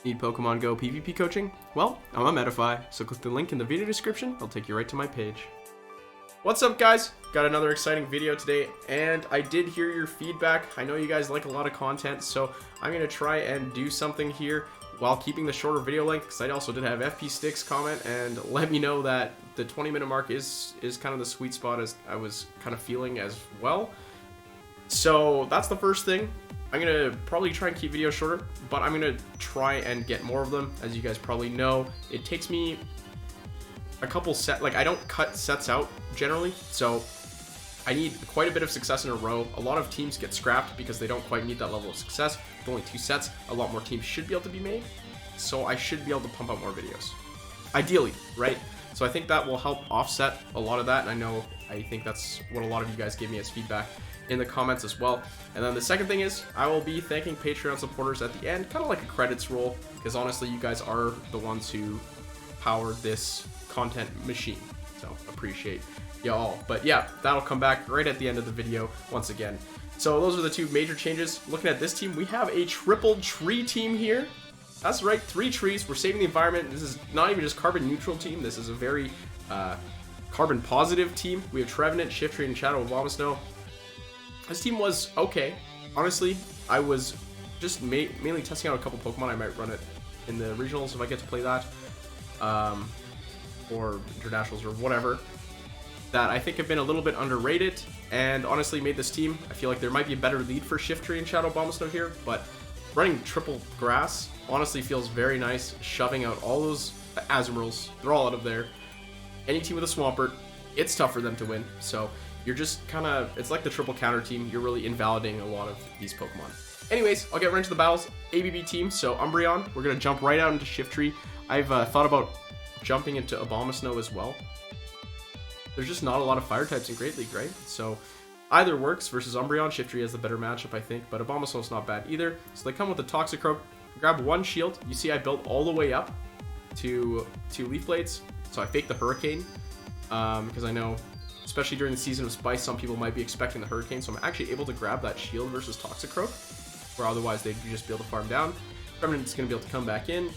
Need Pokemon Go PvP coaching? Well, I'm on Medify, so click the link in the video description, it'll take you right to my page. What's up guys? Got another exciting video today, and I did hear your feedback. I know you guys like a lot of content, so I'm going to try and do something here while keeping the shorter video length, because I also did have FP Sticks comment and let me know that the 20-minute mark is kind of the sweet spot as I was kind of feeling as well. So that's the first thing. I'm going to probably try and keep videos shorter, but I'm going to try and get more of them. As you guys probably know, it takes me a couple I don't cut sets out generally, so I need quite a bit of success in a row. A lot of teams get scrapped because they don't quite need that level of success. With only 2 sets, a lot more teams should be able to be made, so I should be able to pump out more videos. Ideally, right? So I think that will help offset a lot of that, and I think that's what a lot of you guys gave me as feedback in the comments as well. And then the second thing is, I will be thanking Patreon supporters at the end, kind of like a credits roll, because honestly, you guys are the ones who power this content machine, so appreciate y'all. But yeah, that'll come back right at the end of the video once again. So those are the 2 major changes. Looking at this team, we have a triple tree team here. That's right, 3 trees. We're saving the environment. This is not even just carbon neutral team. This is a very carbon positive team. We have Trevenant, Shiftry, and Shadow of Abomasnow. This team was okay. Honestly, I was just mainly testing out a couple Pokemon. I might run it in the regionals if I get to play that, or internationals or whatever, that I think have been a little bit underrated, and honestly made this team. I feel like there might be a better lead for Shiftry and Shadow of Abomasnow here, but running triple grass honestly feels very nice, shoving out all those Azumarill. They're all out of there. Any team with a Swampert, it's tough for them to win, so you're just kind of, it's like the triple counter team. You're really invalidating a lot of these Pokemon. Anyways, I'll get right into the battles. ABB team, so Umbreon, we're going to jump right out into Shiftry. I've thought about jumping into Abomasnow as well. There's just not a lot of fire types in Great League, right? So either works versus Umbreon. Shiftry has the better matchup, I think, but Abomasnow's not bad either. So they come with a Toxicroak. Grab 1 shield. You see I built all the way up to 2 Leaf Blades. So I faked the Hurricane because I know, especially during the Season of Spice, some people might be expecting the Hurricane, so I'm actually able to grab that shield versus Toxicroak, where otherwise they'd just be able to farm down. Trevenant's going to be able to come back in,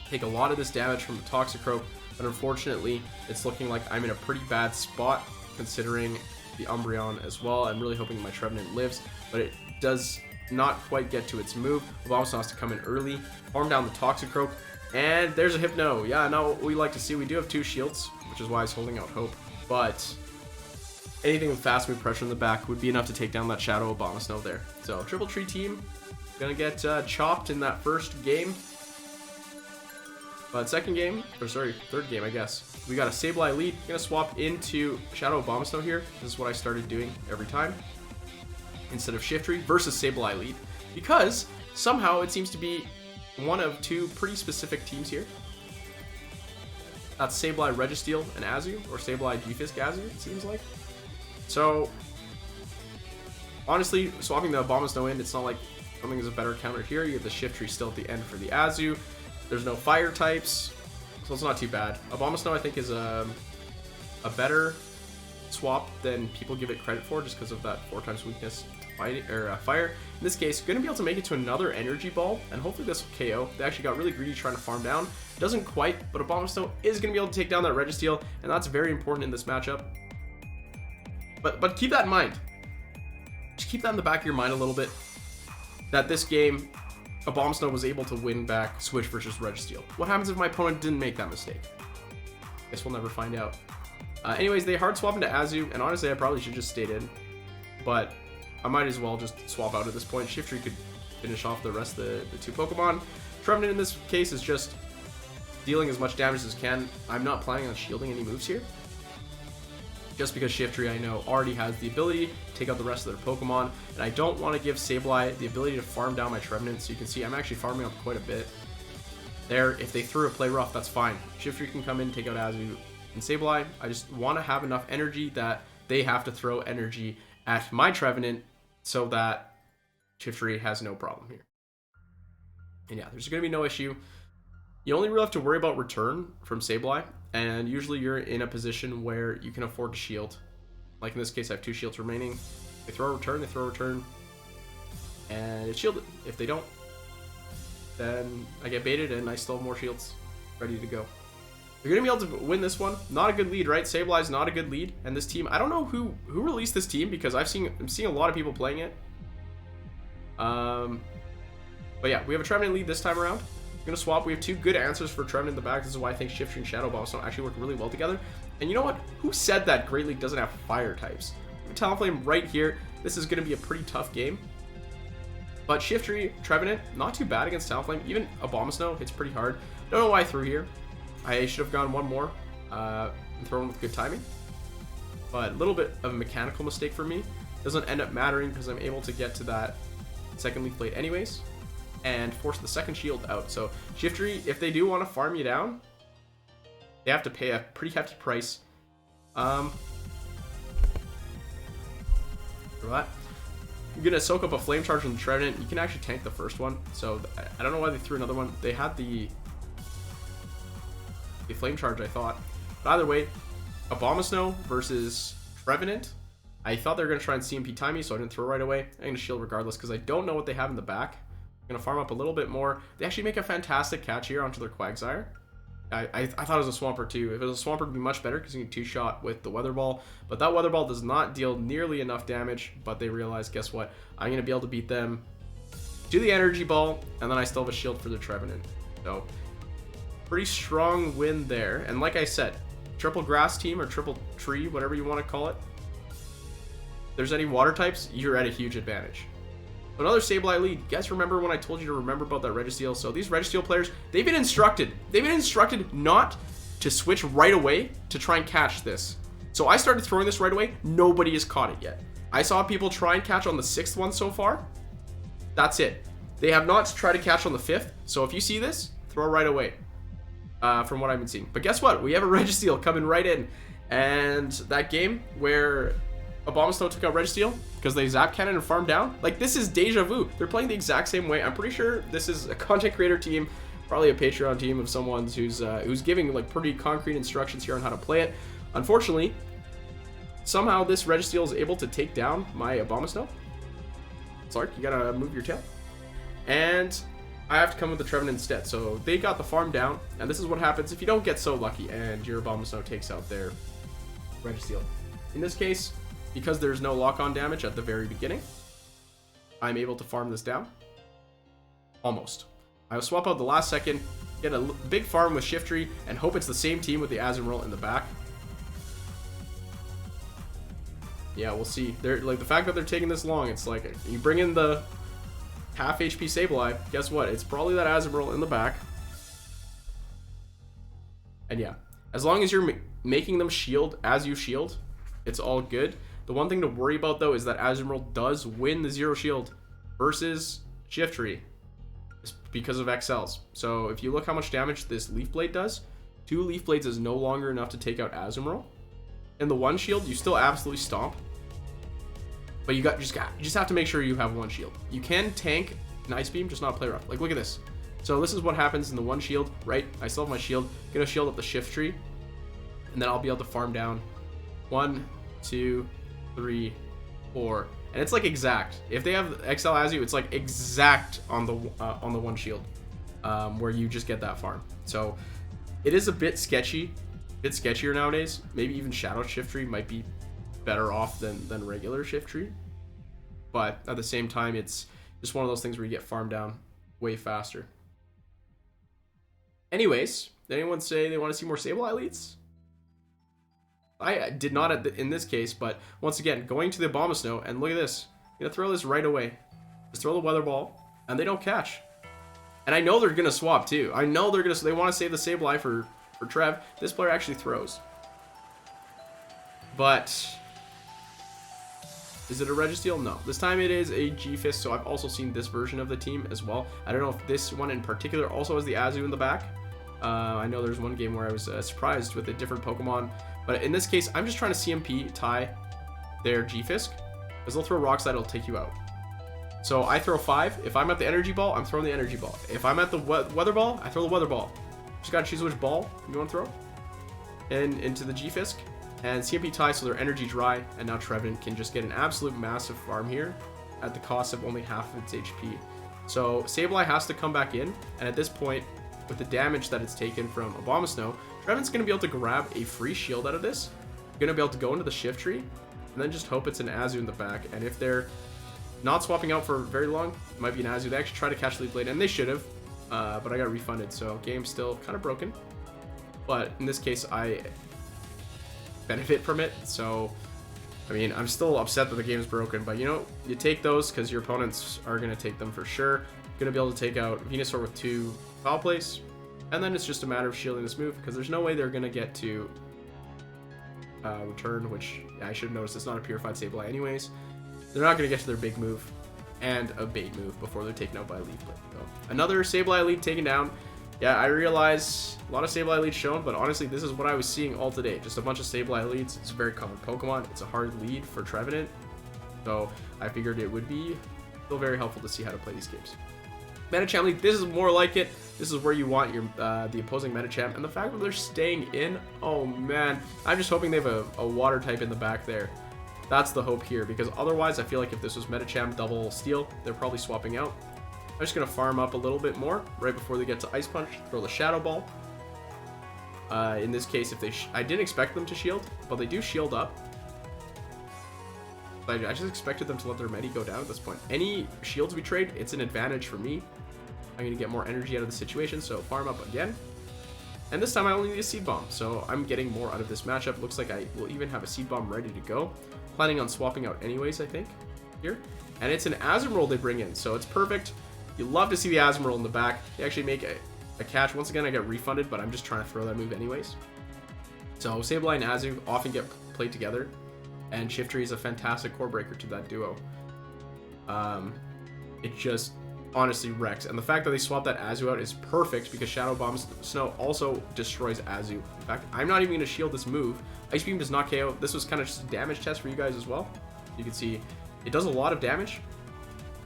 take a lot of this damage from the Toxicroak, but unfortunately, it's looking like I'm in a pretty bad spot, considering the Umbreon as well. I'm really hoping my Trevenant lives, but it does not quite get to its move. Abomasnow has to come in early, farm down the Toxicroak, and there's a Hypno. Yeah, not what we like to see. We do have 2 shields, which is why I was holding out hope. But anything with fast move pressure in the back would be enough to take down that Shadow of Abomasnow there. So triple tree team gonna get chopped in that first game. But third game, I guess. We got a Sableye lead. Gonna swap into Shadow of Abomasnow here. This is what I started doing every time, instead of Shiftry versus Sableye lead, because somehow it seems to be one of 2 pretty specific teams here. That's Sableye Registeel and Azu, or Sableye Defisk Azu, it seems like. So, honestly, swapping the Abomasnow in, it's not like something is a better counter here. You have the Shiftry still at the end for the Azu. There's no fire types, so it's not too bad. Abomasnow, I think, is a better swap than people give it credit for, just because of that 4 times weakness to fire. In this case, going to be able to make it to another Energy Ball, and hopefully this will KO. They actually got really greedy trying to farm down. Doesn't quite, but Abomasnow is going to be able to take down that Registeel, and that's very important in this matchup. But keep that in mind. Just keep that in the back of your mind a little bit, that this game, Abomasnow was able to win back Switch versus Registeel. What happens if my opponent didn't make that mistake? Guess we'll never find out. Anyways, they hard swap into Azu, and honestly, I probably should just stayed in, but I might as well just swap out at this point. Shiftry could finish off the rest of the 2 Pokemon. Trevenant in this case is just dealing as much damage as can. I'm not planning on shielding any moves here, just because Shiftry, I know, already has the ability to take out the rest of their Pokemon, and I don't want to give Sableye the ability to farm down my Trevenant. So you can see I'm actually farming up quite a bit there. If they threw a Play Rough, that's fine. Shiftry can come in, take out Azu and Sableye. I just want to have enough energy that they have to throw energy at my Trevenant, so that Shiftry has no problem here. And yeah, there's going to be no issue. You only really have to worry about return from Sableye, and usually you're in a position where you can afford to shield. Like in this case, I have 2 shields remaining. They throw a return, and it's shielded. If they don't, then I get baited and I still have more shields ready to go. You're going to be able to win this one. Not a good lead, right? Sableye's not a good lead. And this team, I don't know who released this team because I'm seeing a lot of people playing it. But yeah, we have a Trevenant lead this time around. We're going to swap. We have two good answers for Trevenant in the back. This is why I think Shiftry and Shadow Bomb don't actually work really well together. And you know what? Who said that Great League doesn't have fire types? Talonflame right here. This is going to be a pretty tough game. But Shiftry, Trevenant, not too bad against Talonflame. Even Abomasnow hits pretty hard. Don't know why I threw here. I should have gone one more and thrown with good timing. But a little bit of a mechanical mistake for me. Doesn't end up mattering because I'm able to get to that second Leaf Blade anyways. And force the second shield out. So Shiftry, if they do want to farm you down, they have to pay a pretty hefty price. For that. I'm going to soak up a Flame Charge from the Trevenant. You can actually tank the first one. So I don't know why they threw another one. They had the Flame Charge, I thought. But either way, Abomasnow versus Trevenant. I thought they were going to try and CMP time me, so I didn't throw right away. I'm going to shield regardless because I don't know what they have in the back. I'm going to farm up a little bit more. They actually make a fantastic catch here onto their Quagsire. I thought it was a Swampert too. If it was a Swampert, it would be much better because you can two-shot with the Weather Ball. But that Weather Ball does not deal nearly enough damage. But they realize, guess what? I'm going to be able to beat them. Do the Energy Ball, and then I still have a shield for the Trevenant. So, pretty strong win there. And like I said, triple grass team or triple tree, whatever you want to call it. If there's any water types, you're at a huge advantage. Another Sableye lead. You guys remember when I told you to remember about that Registeel? So these Registeel players, they've been instructed not to switch right away to try and catch this. So I started throwing this right away. Nobody has caught it yet. I saw people try and catch on the 6th one so far. That's it. They have not tried to catch on the 5th. So if you see this, throw right away. From what I've been seeing. But guess what? We have a Registeel coming right in. And that game where Abomasnow took out Registeel because they Zap Cannon and farm down. Like, this is deja vu. They're playing the exact same way. I'm pretty sure this is a content creator team, probably a Patreon team of someone who's giving like pretty concrete instructions here on how to play it. Unfortunately, somehow this Registeel is able to take down my Abomasnow. Sark, you gotta move your tail. And I have to come with the Trevenant instead. So they got the farm down, and this is what happens if you don't get so lucky and your Abomasnow takes out their Registeel. In this case, because there's no lock-on damage at the very beginning, I'm able to farm this down. Almost. I will swap out the last second, get a big farm with Shiftry, and hope it's the same team with the Azumarill in the back. Yeah, we'll see. They're like, the fact that they're taking this long, it's like you bring in the half HP Sableye, guess what? It's probably that Azumarill in the back. And yeah, as long as you're making them shield as you shield, it's all good. The one thing to worry about, though, is that Azumarill does win the Zero Shield versus Shiftry because of XLs. So if you look how much damage this Leaf Blade does, 2 Leaf Blades is no longer enough to take out Azumarill. In the 1 shield, you still absolutely stomp. But you just have to make sure you have 1 shield. You can tank an Ice Beam, just not play rough. Like, look at this. So this is what happens in the 1 shield, right? I still have my shield. Gonna shield up the Shiftry, and then I'll be able to farm down 1, 2, 3, 4, and it's like exact. If they have XL Azu, it's like exact on the 1 shield, where you just get that farm. So it is a bit sketchy, sketchier nowadays. Maybe even Shadow Shiftry might be better off than regular Shiftry, but at the same time, it's just one of those things where you get farmed down way faster. Anyways, did anyone say they want to see more Sableye leads? I did not in this case, but once again, going to the Abomasnow, and look at this. I'm going to throw this right away. Just throw the Weather Ball, and they don't catch. And I know they're going to swap, too. I know they want to save the Sableye for Trev. This player actually throws. But is it a Registeel? No. This time it is a G-Fist, so I've also seen this version of the team as well. I don't know if this one in particular also has the Azu in the back. I know there's one game where I was surprised with a different Pokemon. But in this case, I'm just trying to CMP tie their G-Fisk. Because they'll throw Rock Slide, it'll take you out. So I throw 5. If I'm at the Energy Ball, I'm throwing the Energy Ball. If I'm at the Weather Ball, I throw the Weather Ball. Just gotta choose which ball you want to throw. And into the G-Fisk. And CMP tie so their energy dry. And now Trevenant can just get an absolute massive farm here at the cost of only half of its HP. So Sableye has to come back in, and at this point, with the damage that it's taken from Abomasnow, Trevenant's going to be able to grab a free shield out of this. Going to be able to go into the shift tree, and then just hope it's an Azu in the back. And if they're not swapping out for very long, it might be an Azu. They actually try to catch Leaf Blade, and they should have, but I got refunded, so game's still kind of broken. But in this case, I benefit from it, so I mean, I'm still upset that the game's broken, but you know, you take those because your opponents are going to take them for sure. Going to be able to take out Venusaur with 2 Foul Place, and then it's just a matter of shielding this move because there's no way they're going to get to return, which I should have noticed it's not a Purified Sableye anyways. They're not going to get to their big move and a bait move before they're taken out by a Leaf Blade. So another Sableye Elite taken down. Yeah, I realize a lot of Sableye Elites shown, but honestly, this is what I was seeing all today. Just a bunch of Sableye Elites. It's a very common Pokemon. It's a hard lead for Trevenant. So I figured it would be still very helpful to see how to play these games. Medicham League, this is more like it. This is where you want your the opposing Medicham. And the fact that they're staying in, oh man. I'm just hoping they have a water type in the back there. That's the hope here, because otherwise I feel like if this was Medicham double steel, they're probably swapping out. I'm just going to farm up a little bit more right before they get to Ice Punch, throw the Shadow Ball. In this case, if they I didn't expect them to shield, but they do shield up. I just expected them to let their Medi go down at this point. Any shields we trade, it's an advantage for me. I'm going to get more energy out of the situation, so farm up again. And this time I only need a Seed Bomb, so I'm getting more out of this matchup. Looks like I will even have a Seed Bomb ready to go. Planning on swapping out anyways, I think, here. And it's an Azumarill they bring in, so it's perfect. You love to see the Azumarill in the back. They actually make a catch. Once again, I get refunded, but I'm just trying to throw that move anyways. So Sableye and Azu often get played together, and Shiftry is a fantastic core breaker to that duo. It just honestly wrecks. And the fact that they swap that Azu out is perfect because Shadow Bomb Snow also destroys Azu. In fact, I'm not even going to shield this move. Ice Beam does not KO. This was kind of just a damage test for you guys as well. You can see it does a lot of damage,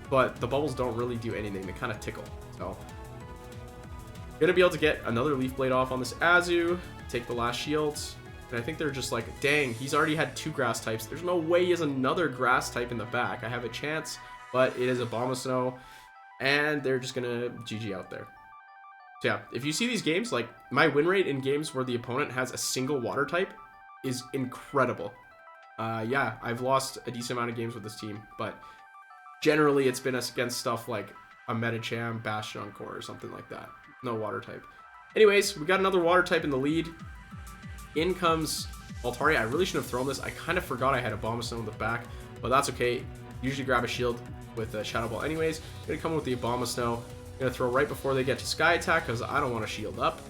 but the bubbles don't really do anything. They kind of tickle. So gonna be able to get another Leaf Blade off on this Azu, take the last shields. And I think they're just like, dang, he's already had 2 grass types. There's no way he has another grass type in the back. I have a chance, but it is a Abomasnow, and they're just gonna GG out there. So yeah, if you see these games, like my win rate in games where the opponent has a single water type is incredible. Yeah, I've lost a decent amount of games with this team, but generally it's been against stuff like a Medicham, Bastion Core, or something like that. No water type. Anyways, we got another water type in the lead. In comes Altaria. I really shouldn't have thrown this. I kind of forgot I had a Abomasnow in the back, but that's okay. Usually grab a shield with a Shadow Ball anyways. Gonna come with the Abomasnow. Gonna throw right before they get to Sky Attack because I don't want to shield up.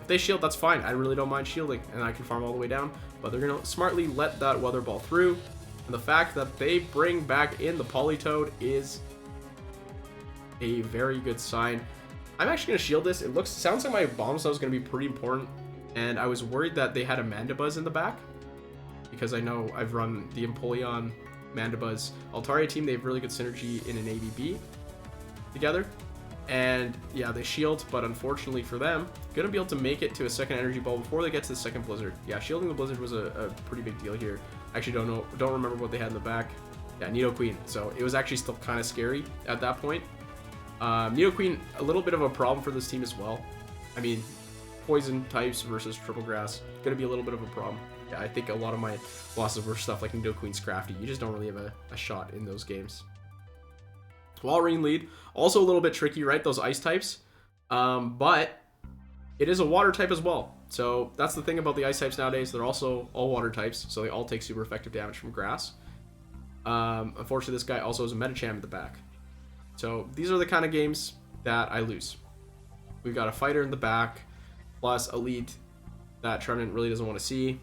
If they shield, that's fine. I really don't mind shielding, and I can farm all the way down. But they're gonna smartly let that Weather Ball through. And the fact that they bring back in the Politoed is a very good sign. I'm actually gonna shield this. It sounds like my Abomasnow is gonna be pretty important. And I was worried that they had a Mandibuzz in the back, because I know I've run the Empoleon, Mandibuzz, Altaria team. They have really good synergy in an ABB together. And yeah, they shield, but unfortunately for them, gonna be able to make it to a second Energy Ball before they get to the second Blizzard. Yeah, shielding the Blizzard was a pretty big deal here. Actually don't remember what they had in the back. Yeah, Nidoqueen. So it was actually still kind of scary at that point. Nidoqueen, a little bit of a problem for this team as well. I mean, poison types versus triple grass, gonna be a little bit of a problem. Yeah, I think a lot of my losses were stuff like Nidoqueen's Crafty. You just don't really have a shot in those games. Walrein lead, also a little bit tricky, right? Those ice types, but it is a water type as well. So that's the thing about the ice types nowadays. They're also all water types, so they all take super effective damage from grass. Unfortunately, this guy also has a Medicham in the back. So these are the kind of games that I lose. We've got a fighter in the back, plus a lead that Trevenant really doesn't want to see.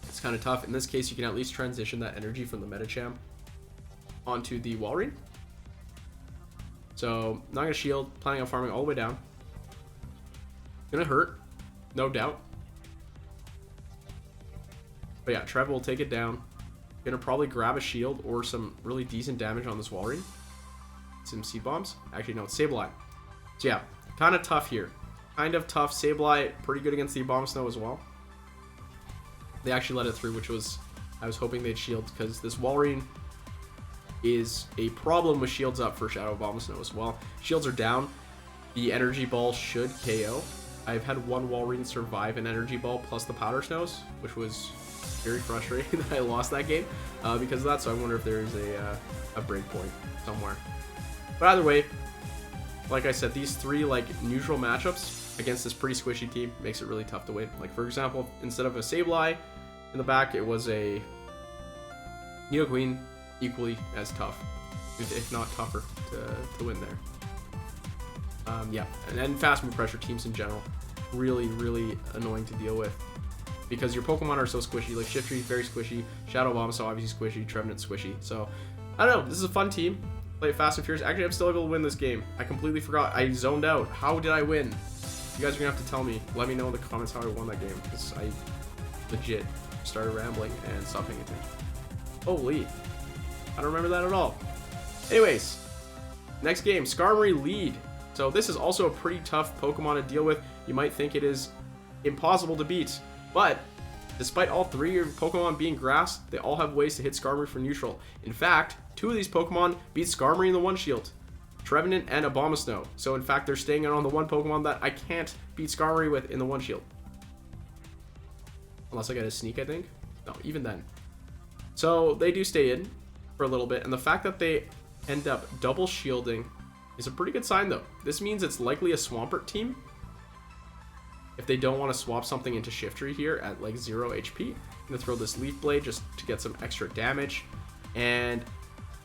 It's kind of tough. In this case, you can at least transition that energy from the Medicham onto the Walrein. So, not going to shield, planning on farming all the way down. Gonna hurt, no doubt. But yeah, Trev will take it down. Gonna probably grab a shield or some really decent damage on this Walrein. Some Seed Bombs. Actually, no, it's Sableye. So yeah, kind of tough here. Kind of tough. Sableye, pretty good against the Abomasnow as well. They actually let it through, which was, I was hoping they'd shield, because this Walrein is a problem with shields up for Shadow Abomasnow as well. Shields are down. The Energy Ball should KO. I've had one Walrein survive an Energy Ball plus the Powder Snows, which was very frustrating that I lost that game because of that. So I wonder if there's a break point somewhere. But either way, like I said, these three like neutral matchups against this pretty squishy team makes it really tough to win. Like for example, instead of a Sableye in the back, it was a Nidoqueen, equally as tough, if not tougher, to win there. Yeah, and then fast move pressure teams in general, really annoying to deal with because your Pokemon are so squishy. Like Shiftry is very squishy, Shadow Abomasnow obviously squishy, Trevenant squishy. So I don't know, this is a fun team. Play it fast and furious. Actually, I'm still able to win this game. I completely forgot. I zoned out. How did I win? You guys are gonna have to tell me. Let me know in the comments how I won that game because I legit started rambling and stopped paying attention. Holy, I don't remember that at all. Anyways, next game, Skarmory lead. So this is also a pretty tough Pokemon to deal with. You might think it is impossible to beat, but despite all three of Pokemon being grass, they all have ways to hit Skarmory for neutral. In fact, two of these Pokemon beat Skarmory in the one shield, Trevenant and Abomasnow. So in fact, they're staying on the one Pokemon that I can't beat Skarmory with in the one shield. Unless I get a sneak, I think. No, even then. So they do stay in for a little bit, and the fact that they end up double shielding is a pretty good sign though. This means it's likely a Swampert team. If they don't want to swap something into Shiftry here at like 0 HP, I'm going to throw this Leaf Blade just to get some extra damage. And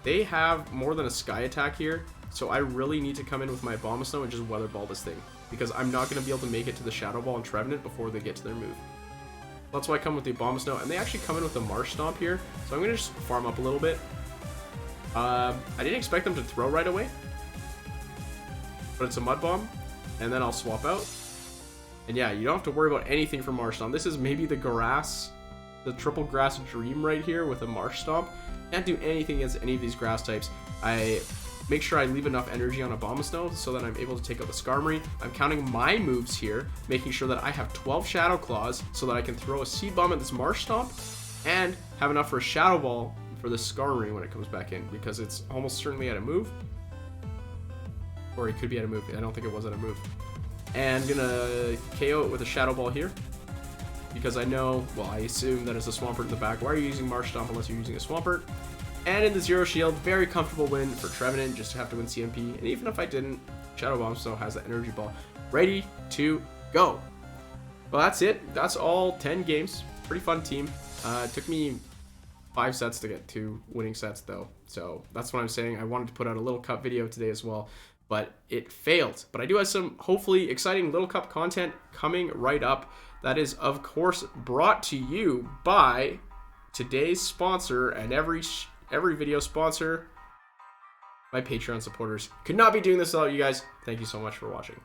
they have more than a Sky Attack here, so I really need to come in with my Abomasnow and just Weather Ball this thing, because I'm not going to be able to make it to the Shadow Ball and Trevenant before they get to their move. That's why I come with the Abomasnow, and they actually come in with the Marsh Stomp here, so I'm going to just farm up a little bit. I didn't expect them to throw right away, but it's a Mud Bomb, and then I'll swap out. And yeah, you don't have to worry about anything from Marsh Stomp. This is maybe the grass, the triple grass dream right here with a Marsh Stomp. Can't do anything against any of these grass types. I make sure I leave enough energy on Abomasnow so that I'm able to take out the Skarmory. I'm counting my moves here, making sure that I have 12 Shadow Claws so that I can throw a Seed Bomb at this Marsh Stomp and have enough for a Shadow Ball for the Skarmory when it comes back in, because it's almost certainly at a move. Or it could be at a move. I don't think it was at a move. And I'm gonna KO it with a Shadow Ball here, because I know, well, I assume that it's a Swampert in the back. Why are you using Marsh Stomp unless you're using a Swampert? And in the Zero Shield, very comfortable win for Trevenant, just to have to win CMP. And even if I didn't, Shadow Bomb still has the Energy Ball ready to go. Well, that's it. That's all 10 games. Pretty fun team. It took me 5 sets to get 2 winning sets, though. So that's what I'm saying. I wanted to put out a little cup video today as well, but it failed. But I do have some hopefully exciting Little Cup content coming right up. That is, of course, brought to you by today's sponsor and every video sponsor, my Patreon supporters. Could not be doing this without you guys. Thank you so much for watching.